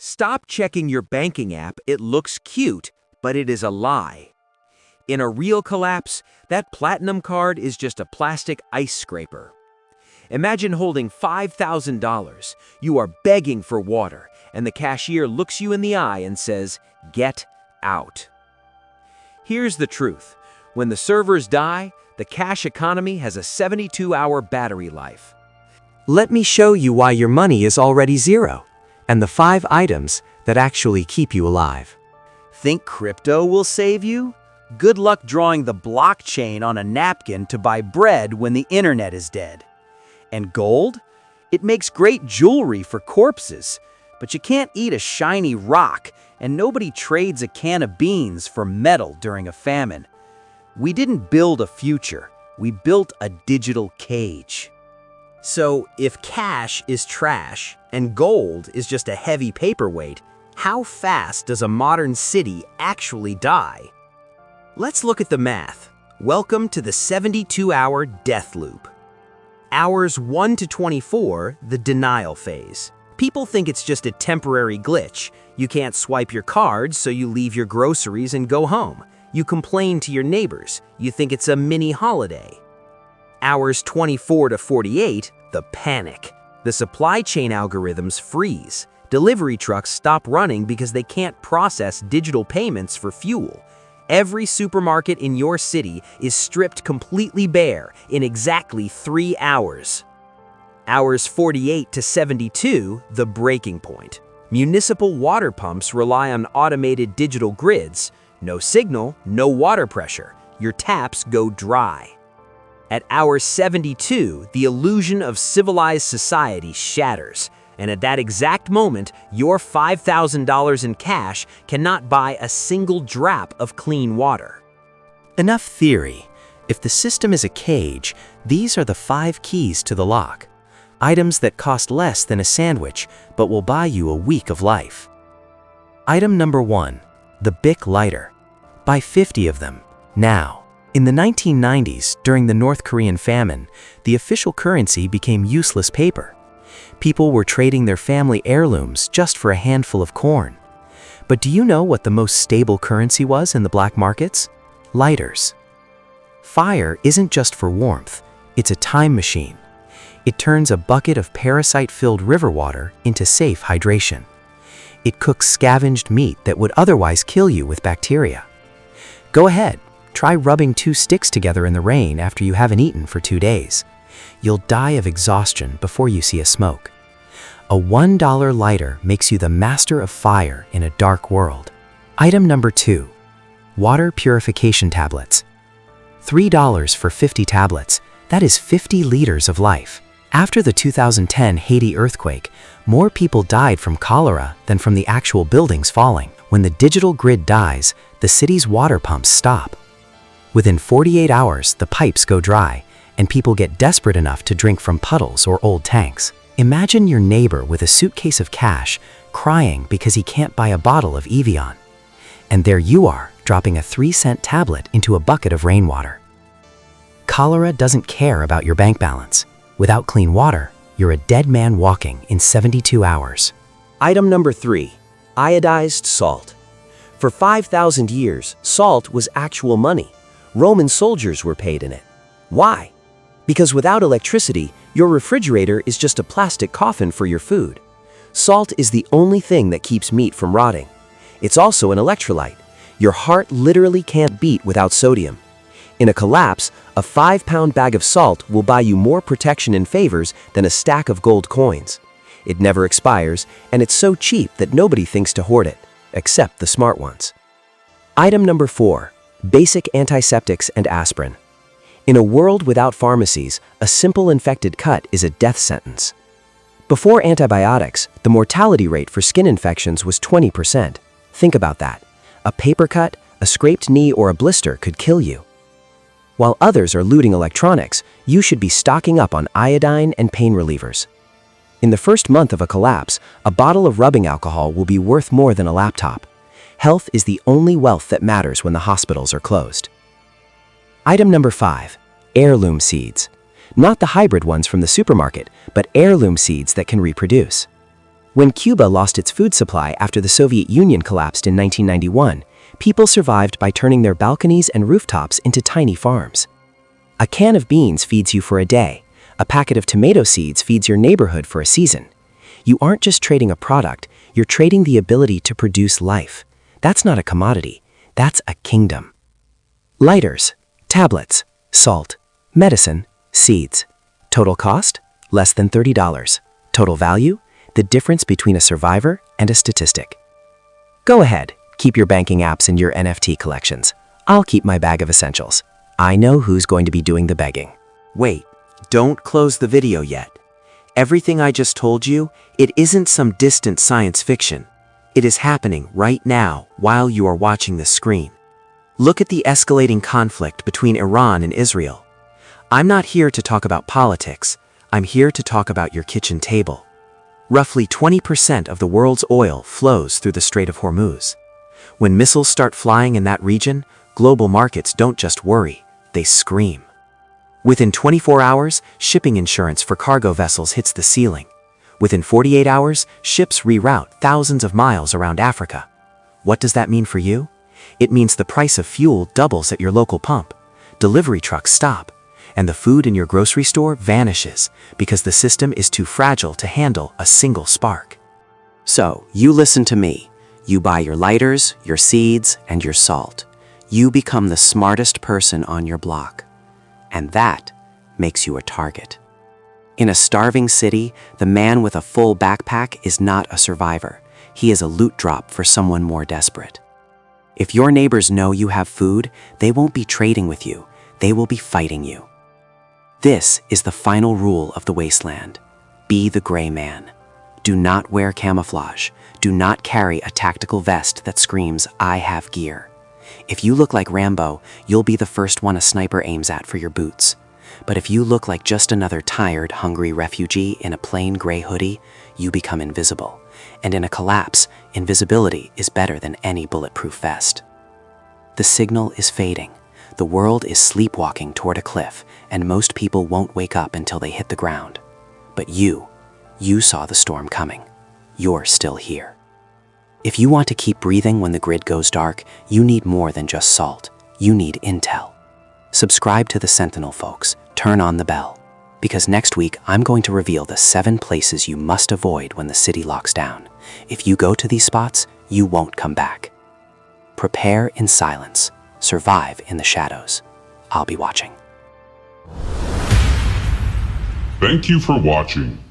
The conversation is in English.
Stop checking your banking app. It looks cute, but it is a lie. In a real collapse, that platinum card is just a plastic ice scraper. Imagine holding $5,000. You are begging for water, and the cashier looks you in the eye and says, "Get out." Here's the truth. When the servers die, the cash economy has a 72-hour battery life. Let me show you why your money is already zero, and the 5 items that actually keep you alive. Think crypto will save you? Good luck drawing the blockchain on a napkin to buy bread when the internet is dead. And gold? It makes great jewelry for corpses, but you can't eat a shiny rock, and nobody trades a can of beans for metal during a famine. We didn't build a future, we built a digital cage. So, if cash is trash and gold is just a heavy paperweight, how fast does a modern city actually die? Let's look at the math. Welcome to the 72-hour death loop. Hours 1 to 24, the denial phase. People think it's just a temporary glitch. You can't swipe your cards, so you leave your groceries and go home. You complain to your neighbors. You think it's a mini holiday. Hours 24 to 48, the panic. The supply chain algorithms freeze. Delivery trucks stop running because they can't process digital payments for fuel. Every supermarket in your city is stripped completely bare in exactly 3 hours. Hours 48 to 72, the breaking point. Municipal water pumps rely on automated digital grids. No signal, no water pressure. Your taps go dry. At hour 72, the illusion of civilized society shatters, and at that exact moment, your $5,000 in cash cannot buy a single drop of clean water. Enough theory. If the system is a cage, these are the 5 keys to the lock. Items that cost less than a sandwich, but will buy you a week of life. Item number 1, the Bic lighter. Buy 50 of them, now. In the 1990s, during the North Korean famine, the official currency became useless paper. People were trading their family heirlooms just for a handful of corn. But do you know what the most stable currency was in the black markets? Lighters. Fire isn't just for warmth, it's a time machine. It turns a bucket of parasite-filled river water into safe hydration. It cooks scavenged meat that would otherwise kill you with bacteria. Go ahead. Try rubbing 2 sticks together in the rain after you haven't eaten for 2 days. You'll die of exhaustion before you see a smoke. A $1 lighter makes you the master of fire in a dark world. Item number 2, water purification tablets. $3 for 50 tablets. That is 50 liters of life. After the 2010 Haiti earthquake, more people died from cholera than from the actual buildings falling. When the digital grid dies, the city's water pumps stop. Within 48 hours, the pipes go dry, and people get desperate enough to drink from puddles or old tanks. Imagine your neighbor with a suitcase of cash, crying because he can't buy a bottle of Evian. And there you are, dropping a 3-cent tablet into a bucket of rainwater. Cholera doesn't care about your bank balance. Without clean water, you're a dead man walking in 72 hours. Item number 3, iodized salt. For 5,000 years, salt was actual money. Roman soldiers were paid in it. Why? Because without electricity, your refrigerator is just a plastic coffin for your food. Salt is the only thing that keeps meat from rotting. It's also an electrolyte. Your heart literally can't beat without sodium. In a collapse, a 5-pound bag of salt will buy you more protection and favors than a stack of gold coins. It never expires, and it's so cheap that nobody thinks to hoard it, except the smart ones. Item number 4, basic antiseptics and aspirin. In a world without pharmacies, a simple infected cut is a death sentence. Before antibiotics, the mortality rate for skin infections was 20%. Think about that. A paper cut, a scraped knee, or a blister could kill you. While others are looting electronics, you should be stocking up on iodine and pain relievers. In the first month of a collapse, a bottle of rubbing alcohol will be worth more than a laptop. Health is the only wealth that matters when the hospitals are closed. Item number 5, heirloom seeds. Not the hybrid ones from the supermarket, but heirloom seeds that can reproduce. When Cuba lost its food supply after the Soviet Union collapsed in 1991, people survived by turning their balconies and rooftops into tiny farms. A can of beans feeds you for a day. A packet of tomato seeds feeds your neighborhood for a season. You aren't just trading a product, you're trading the ability to produce life. That's not a commodity, that's a kingdom. Lighters, tablets, salt, medicine, seeds. Total cost? Less than $30. Total value? The difference between a survivor and a statistic. Go ahead, keep your banking apps and your NFT collections. I'll keep my bag of essentials. I know who's going to be doing the begging. Wait, don't close the video yet. Everything I just told you, it isn't some distant science fiction. It is happening right now while you are watching this screen. Look at the escalating conflict between Iran and Israel. I'm not here to talk about politics. I'm here to talk about your kitchen table. Roughly 20% of the world's oil flows through the Strait of Hormuz. When missiles start flying in that region, global markets don't just worry, they scream. Within 24 hours, shipping insurance for cargo vessels hits the ceiling. Within 48 hours, ships reroute thousands of miles around Africa. What does that mean for you? It means the price of fuel doubles at your local pump, delivery trucks stop, and the food in your grocery store vanishes because the system is too fragile to handle a single spark. So, you listen to me. You buy your lighters, your seeds, and your salt. You become the smartest person on your block. And that makes you a target. In a starving city, the man with a full backpack is not a survivor. He is a loot drop for someone more desperate. If your neighbors know you have food, they won't be trading with you. They will be fighting you. This is the final rule of the wasteland. Be the gray man. Do not wear camouflage. Do not carry a tactical vest that screams, "I have gear." If you look like Rambo, you'll be the first one a sniper aims at for your boots. But if you look like just another tired, hungry refugee in a plain gray hoodie, you become invisible. And in a collapse, invisibility is better than any bulletproof vest. The signal is fading. The world is sleepwalking toward a cliff, and most people won't wake up until they hit the ground. But you saw the storm coming. You're still here. If you want to keep breathing when the grid goes dark, you need more than just salt. You need intel. Subscribe to the Sentinel, folks. Turn on the bell. Because next week, I'm going to reveal the 7 places you must avoid when the city locks down. If you go to these spots, you won't come back. Prepare in silence. Survive in the shadows. I'll be watching. Thank you for watching.